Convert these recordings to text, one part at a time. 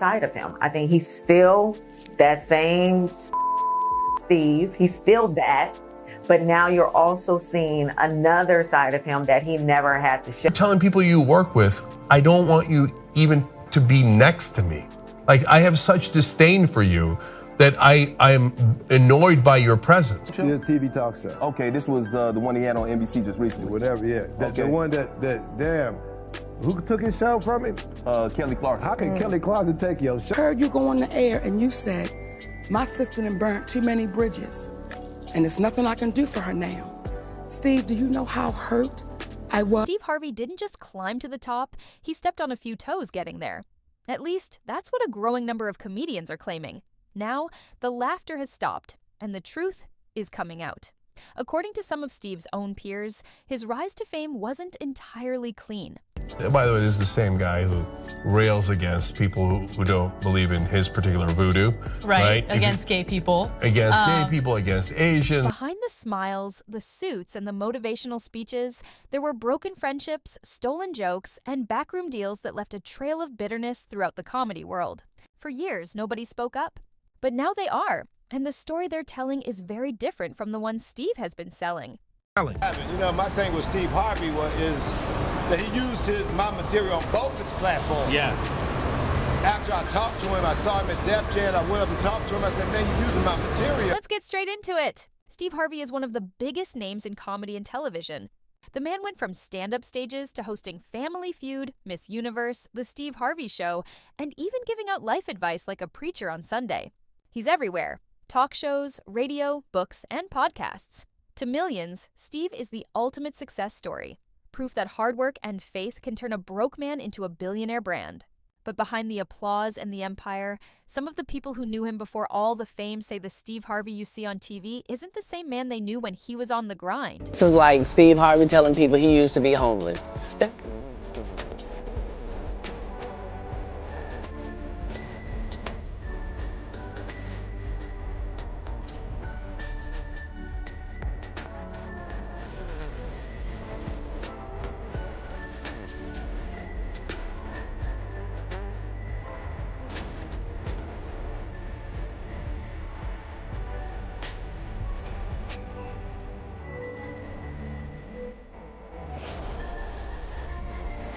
side of him. I think he's still that same Steve. He's still that. But now you're also seeing another side of him that he never had to show. You're telling people you work with, I don't want you even to be next to me. Like, I have such disdain for you that I'm annoyed by your presence. It's a TV talk show. Okay, this was the one he had on NBC just recently. Whatever, yeah. The one that damn, who took his show from him? Kelly Clarkson. How can Kelly Clarkson take your show? I heard you go on the air and you said, my sister done burnt too many bridges, and there's nothing I can do for her now. Steve, do you know how hurt I was? Steve Harvey didn't just climb to the top, he stepped on a few toes getting there. At least, that's what a growing number of comedians are claiming. Now, the laughter has stopped, and the truth is coming out. According to some of Steve's own peers, his rise to fame wasn't entirely clean. By the way, this is the same guy who rails against people who don't believe in his particular voodoo. Right, against gay people. Against gay people, against Asians. Behind the smiles, the suits, and the motivational speeches, there were broken friendships, stolen jokes, and backroom deals that left a trail of bitterness throughout the comedy world. For years, nobody spoke up. But now they are, and the story they're telling is very different from the one Steve has been selling. You know, my thing with Steve Harvey is that he used my material on both his platforms. Yeah. After I talked to him, I saw him at Def Jam, I went up and talked to him, I said, man, you're using my material. Let's get straight into it. Steve Harvey is one of the biggest names in comedy and television. The man went from stand-up stages to hosting Family Feud, Miss Universe, The Steve Harvey Show, and even giving out life advice like a preacher on Sunday. He's everywhere. Talk shows, radio, books, and podcasts. To millions, Steve is the ultimate success story. Proof that hard work and faith can turn a broke man into a billionaire brand. But behind the applause and the empire, some of the people who knew him before all the fame say the Steve Harvey you see on TV isn't the same man they knew when he was on the grind. This is like Steve Harvey telling people he used to be homeless.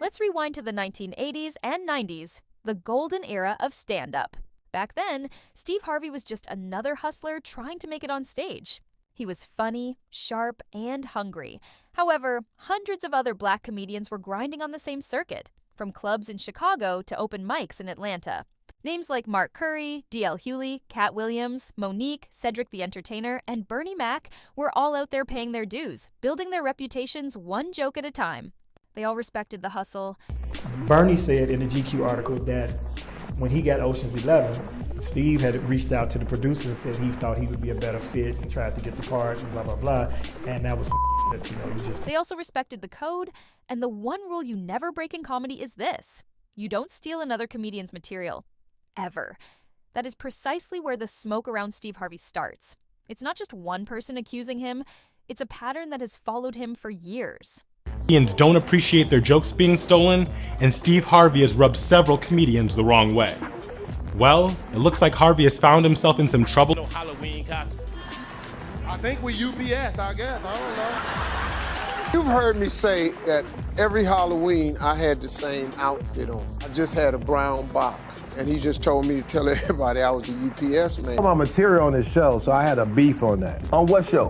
Let's rewind to the 1980s and 90s, the golden era of stand-up. Back then, Steve Harvey was just another hustler trying to make it on stage. He was funny, sharp, and hungry. However, hundreds of other black comedians were grinding on the same circuit, from clubs in Chicago to open mics in Atlanta. Names like Mark Curry, D.L. Hughley, Katt Williams, Monique, Cedric the Entertainer, and Bernie Mac were all out there paying their dues, building their reputations one joke at a time. They all respected the hustle. Bernie said in the GQ article that when he got Ocean's 11, Steve had reached out to the producer and said he thought he would be a better fit and tried to get the part and blah, blah, blah. And that was that, you just... They also respected the code, and the one rule you never break in comedy is this. You don't steal another comedian's material. Ever. That is precisely where the smoke around Steve Harvey starts. It's not just one person accusing him. It's a pattern that has followed him for years. Comedians don't appreciate their jokes being stolen, and Steve Harvey has rubbed several comedians the wrong way. Well, it looks like Harvey has found himself in some trouble. No Halloween costume. I think we UPS, I guess, I don't know. You've heard me say that every Halloween I had the same outfit on. I just had a brown box, and he just told me to tell everybody I was a UPS man. My material on his show, so I had a beef on that. On what show?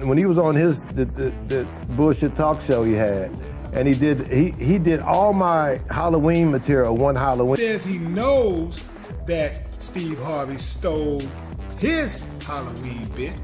When he was on the bullshit talk show he had, and he did all my Halloween material one Halloween. He says he knows that Steve Harvey stole his Halloween bit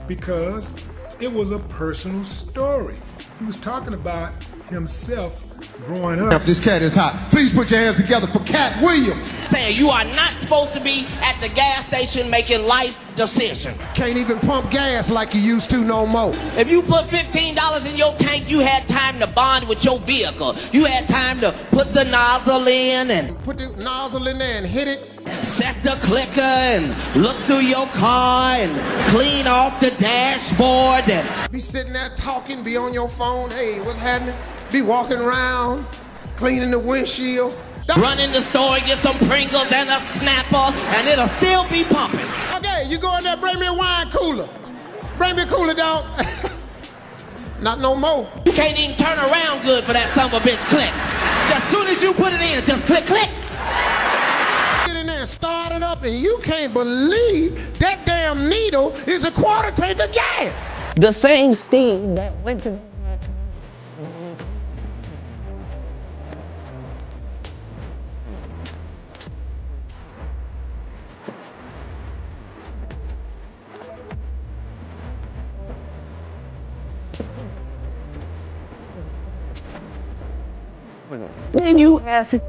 because it was a personal story. He was talking about himself growing up. This cat is hot. Please put your hands together for Katt Williams. Saying you are not supposed to be at the gas station making life decisions. Can't even pump gas like you used to no more. If you put $15 in your tank, you had time to bond with your vehicle. You had time to put the nozzle in and put the nozzle in there and hit it. Set the clicker and look through your car and clean off the dashboard. And be sitting there talking, be on your phone. Hey, what's happening? Be walking around, cleaning the windshield. Run in the store and get some Pringles and a Snapper, and it'll still be pumping. Okay, you go in there, bring me a wine cooler. Bring me a cooler, dog. Not no more. You can't even turn around good for that son of a bitch click. As soon as you put it in, just click, click. Get in there and start it up, and you can't believe that damn needle is a quarter tank of gas. The same Steve that went to... Then you ask it.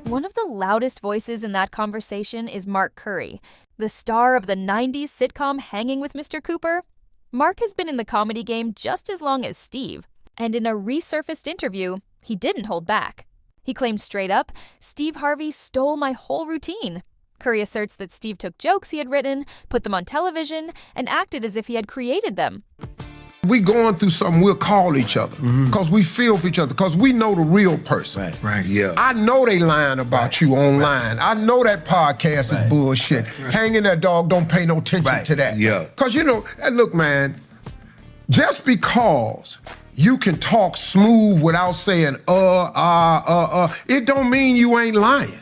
One of the loudest voices in that conversation is Mark Curry, the star of the 90s sitcom Hanging with Mr. Cooper. Mark has been in the comedy game just as long as Steve, and in a resurfaced interview, he didn't hold back. He claimed straight up, Steve Harvey stole my whole routine. Curry asserts that Steve took jokes he had written, put them on television, and acted as if he had created them. We going through something, we'll call each other because we feel for each other, because we know the real person. Right, yeah. I know they lying about you online. I know that podcast is bullshit. Hang in there, dog. Don't pay no attention to that. Yeah. Because, you know, and look, man, just because you can talk smooth without saying, it don't mean you ain't lying.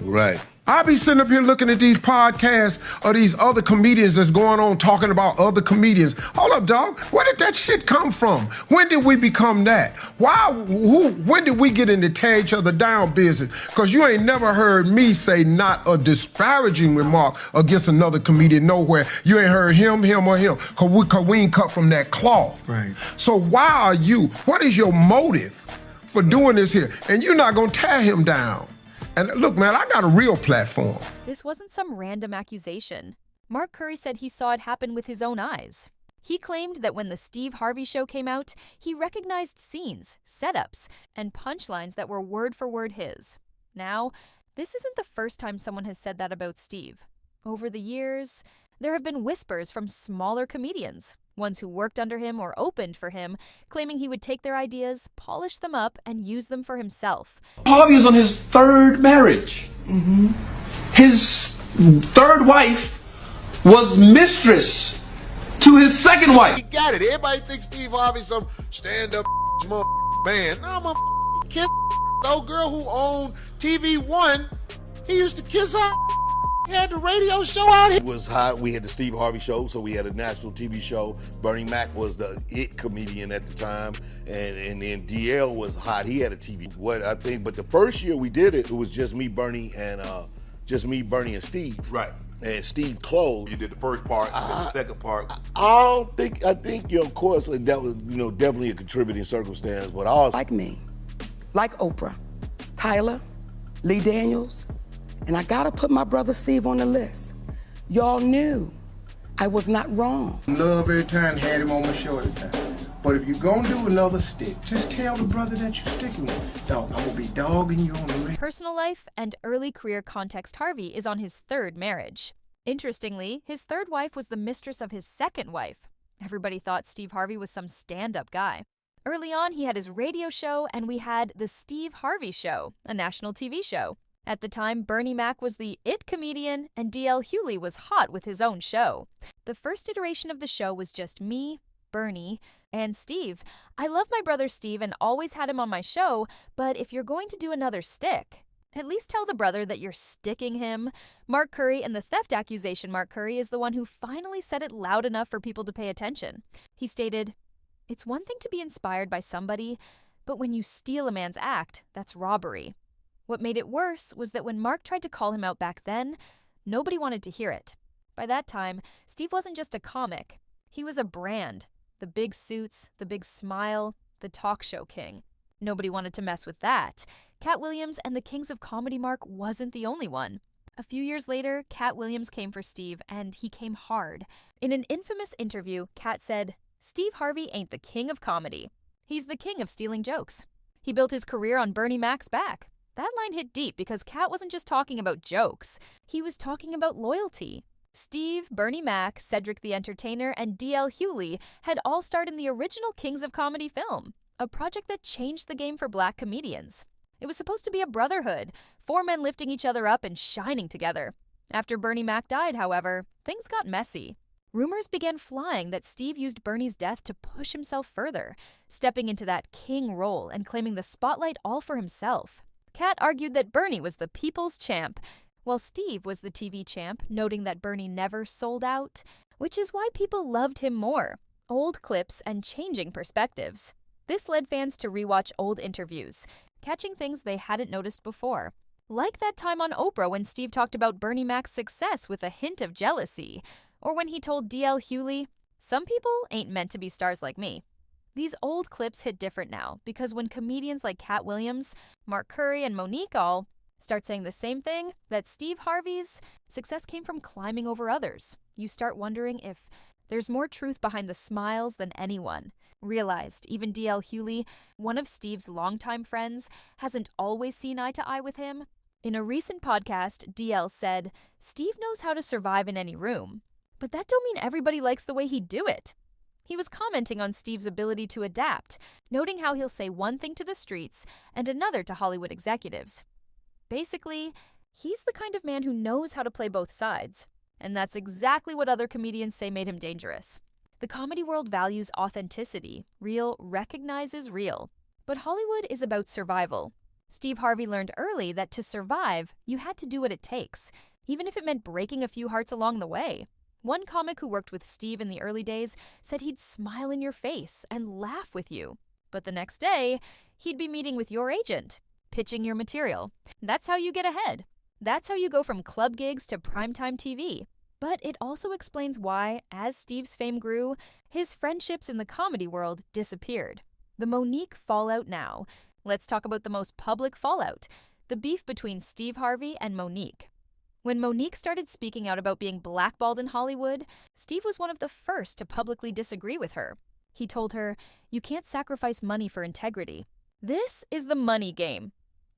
Right. I be sitting up here looking at these podcasts of these other comedians that's going on talking about other comedians. Hold up, dog. Where did that shit come from? When did we become that? When did we get into tear each other down business? Because you ain't never heard me say not a disparaging remark against another comedian nowhere. You ain't heard him, or him. Because we ain't cut from that cloth. Right. So why are you? What is your motive for doing this here? And you're not going to tear him down. And look, man, I got a real platform. This wasn't some random accusation. Mark Curry said he saw it happen with his own eyes. He claimed that when the Steve Harvey show came out, he recognized scenes, setups, and punchlines that were word for word his. Now, this isn't the first time someone has said that about Steve. Over the years, there have been whispers from smaller comedians, ones who worked under him or opened for him, claiming he would take their ideas, polish them up, and use them for himself. Harvey is on his third marriage. His third wife was mistress to his second wife. He got it. Everybody thinks Steve Harvey's some stand-up man. No, I'm a kiss old girl who owned TV One. He used to kiss her. He had the radio show out here. It was hot. We had the Steve Harvey show, so we had a national TV show. Bernie Mac was the it comedian at the time, and then DL was hot. He had a TV. But the first year we did it, it was just me, Bernie, and and Steve. Right. And Steve closed. You did the first part, the second part. I think, of course, that was, definitely a contributing circumstance, but I was like me, like Oprah, Tyler, Lee Daniels. And I gotta put my brother Steve on the list. Y'all knew I was not wrong. Love every time, had him on my show every time. But if you're gonna do another stick, just tell the brother that you're sticking with. Dog, I'm gonna be dogging you on the list. Personal life and early career context Harvey is on his third marriage. Interestingly, his third wife was the mistress of his second wife. Everybody thought Steve Harvey was some stand-up guy. Early on, he had his radio show, and we had The Steve Harvey Show, a national TV show. At the time, Bernie Mac was the it comedian, and DL Hughley was hot with his own show. The first iteration of the show was just me, Bernie, and Steve. I love my brother Steve and always had him on my show, but if you're going to do another stick, at least tell the brother that you're sticking him. Mark Curry and the theft accusation Mark Curry is the one who finally said it loud enough for people to pay attention. He stated, "It's one thing to be inspired by somebody, but when you steal a man's act, that's robbery." What made it worse was that when Mark tried to call him out back then, nobody wanted to hear it. By that time, Steve wasn't just a comic. He was a brand. The big suits, the big smile, the talk show king. Nobody wanted to mess with that. Katt Williams and the Kings of Comedy mark wasn't the only one. A few years later, Katt Williams came for Steve, and he came hard. In an infamous interview, Katt said, "Steve Harvey ain't the king of comedy. He's the king of stealing jokes. He built his career on Bernie Mac's back." That line hit deep because Katt wasn't just talking about jokes. He was talking about loyalty. Steve, Bernie Mac, Cedric the Entertainer, and D.L. Hughley had all starred in the original Kings of Comedy film, a project that changed the game for black comedians. It was supposed to be a brotherhood, 4 men lifting each other up and shining together. After Bernie Mac died, however, things got messy. Rumors began flying that Steve used Bernie's death to push himself further, stepping into that king role and claiming the spotlight all for himself. Katt argued that Bernie was the people's champ, while Steve was the TV champ, noting that Bernie never sold out, which is why people loved him more. Old clips and changing perspectives. This led fans to rewatch old interviews, catching things they hadn't noticed before. Like that time on Oprah when Steve talked about Bernie Mac's success with a hint of jealousy, or when he told D.L. Hughley, "Some people ain't meant to be stars like me." These old clips hit different now because when comedians like Katt Williams, Mark Curry, and Monique all start saying the same thing, that Steve Harvey's success came from climbing over others, you start wondering if there's more truth behind the smiles than anyone. Realized even D.L. Hughley, one of Steve's longtime friends, hasn't always seen eye to eye with him. In a recent podcast, D.L. said, "Steve knows how to survive in any room, but that don't mean everybody likes the way he do it." He was commenting on Steve's ability to adapt, noting how he'll say one thing to the streets and another to Hollywood executives. Basically, he's the kind of man who knows how to play both sides. And that's exactly what other comedians say made him dangerous. The comedy world values authenticity. Real recognizes real. But Hollywood is about survival. Steve Harvey learned early that to survive, you had to do what it takes, even if it meant breaking a few hearts along the way. One comic who worked with Steve in the early days said he'd smile in your face and laugh with you. But the next day, he'd be meeting with your agent, pitching your material. That's how you get ahead. That's how you go from club gigs to primetime TV. But it also explains why, as Steve's fame grew, his friendships in the comedy world disappeared. The Monique fallout now. Let's talk about the most public fallout, the beef between Steve Harvey and Monique. When Monique started speaking out about being blackballed in Hollywood, Steve was one of the first to publicly disagree with her. He told her, "You can't sacrifice money for integrity. This is the money game."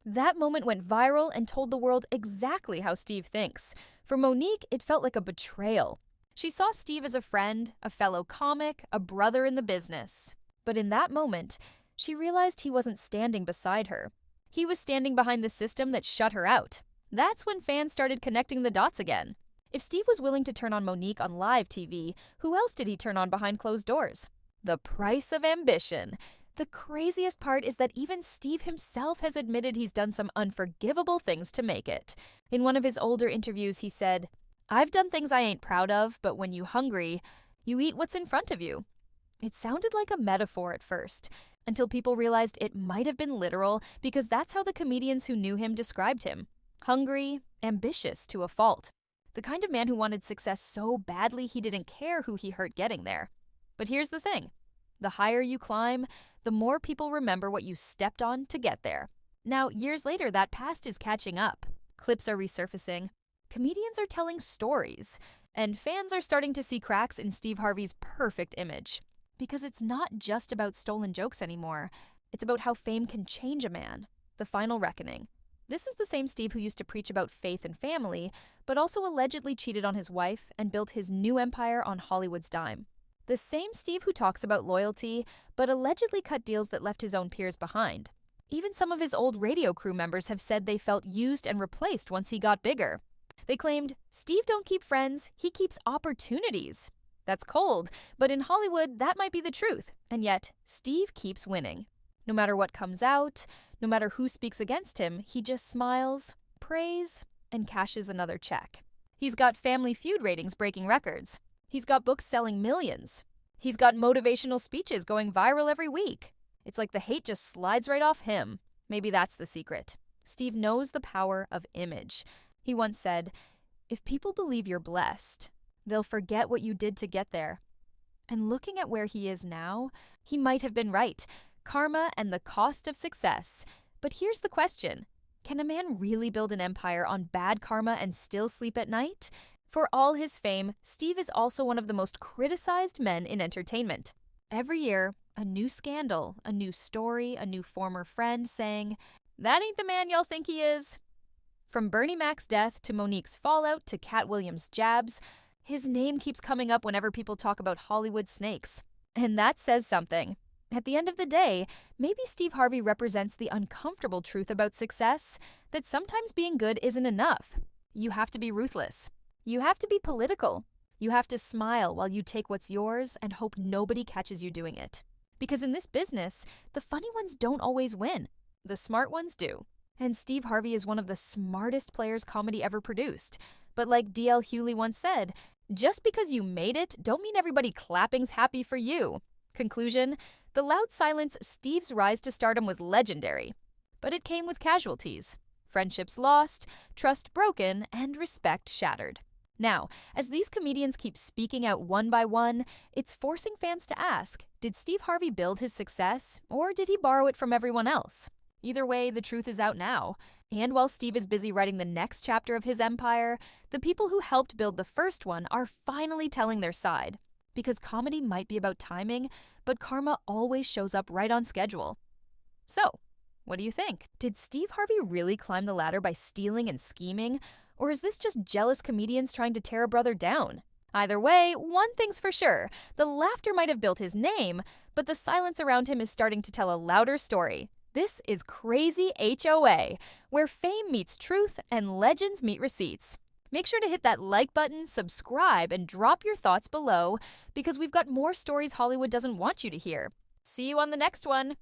That moment went viral and told the world exactly how Steve thinks. For Monique, it felt like a betrayal. She saw Steve as a friend, a fellow comic, a brother in the business. But in that moment, she realized he wasn't standing beside her. He was standing behind the system that shut her out. That's when fans started connecting the dots again. If Steve was willing to turn on Monique on live TV, who else did he turn on behind closed doors? The price of ambition. The craziest part is that even Steve himself has admitted he's done some unforgivable things to make it. In one of his older interviews, he said, "I've done things I ain't proud of, but when you hungry, you eat what's in front of you." It sounded like a metaphor at first, until people realized it might have been literal because that's how the comedians who knew him described him. Hungry, ambitious to a fault. The kind of man who wanted success so badly he didn't care who he hurt getting there. But here's the thing. The higher you climb, the more people remember what you stepped on to get there. Now, years later, that past is catching up. Clips are resurfacing. Comedians are telling stories. And fans are starting to see cracks in Steve Harvey's perfect image. Because it's not just about stolen jokes anymore. It's about how fame can change a man. The final reckoning. This is the same Steve who used to preach about faith and family, but also allegedly cheated on his wife and built his new empire on Hollywood's dime. The same Steve who talks about loyalty, but allegedly cut deals that left his own peers behind. Even some of his old radio crew members have said they felt used and replaced once he got bigger. They claimed, "Steve don't keep friends, he keeps opportunities." That's cold, but in Hollywood, that might be the truth. And yet, Steve keeps winning. No matter what comes out, no matter who speaks against him, he just smiles, prays, and cashes another check. He's got Family Feud ratings breaking records. He's got books selling millions. He's got motivational speeches going viral every week. It's like the hate just slides right off him. Maybe that's the secret. Steve knows the power of image. He once said, "If people believe you're blessed, they'll forget what you did to get there." And looking at where he is now, he might have been right. Karma and the cost of success. But here's the question. Can a man really build an empire on bad karma and still sleep at night? For all his fame, Steve is also one of the most criticized men in entertainment. Every year, a new scandal, a new story, a new former friend saying, "That ain't the man y'all think he is." From Bernie Mac's death to Monique's fallout to Katt Williams' jabs, his name keeps coming up whenever people talk about Hollywood snakes. And that says something. At the end of the day, maybe Steve Harvey represents the uncomfortable truth about success, that sometimes being good isn't enough. You have to be ruthless. You have to be political. You have to smile while you take what's yours and hope nobody catches you doing it. Because in this business, the funny ones don't always win. The smart ones do. And Steve Harvey is one of the smartest players comedy ever produced. But like D.L. Hughley once said, just because you made it, don't mean everybody clapping's happy for you. Conclusion, the loud silence Steve's rise to stardom was legendary. But it came with casualties. Friendships lost, trust broken, and respect shattered. Now, as these comedians keep speaking out one by one, it's forcing fans to ask, did Steve Harvey build his success, or did he borrow it from everyone else? Either way, the truth is out now. And while Steve is busy writing the next chapter of his empire, the people who helped build the first one are finally telling their side. Because comedy might be about timing, but karma always shows up right on schedule. So, what do you think? Did Steve Harvey really climb the ladder by stealing and scheming? Or is this just jealous comedians trying to tear a brother down? Either way, one thing's for sure. The laughter might have built his name, but the silence around him is starting to tell a louder story. This is Crazy HOA, where fame meets truth and legends meet receipts. Make sure to hit that like button, subscribe, and drop your thoughts below, because we've got more stories Hollywood doesn't want you to hear. See you on the next one.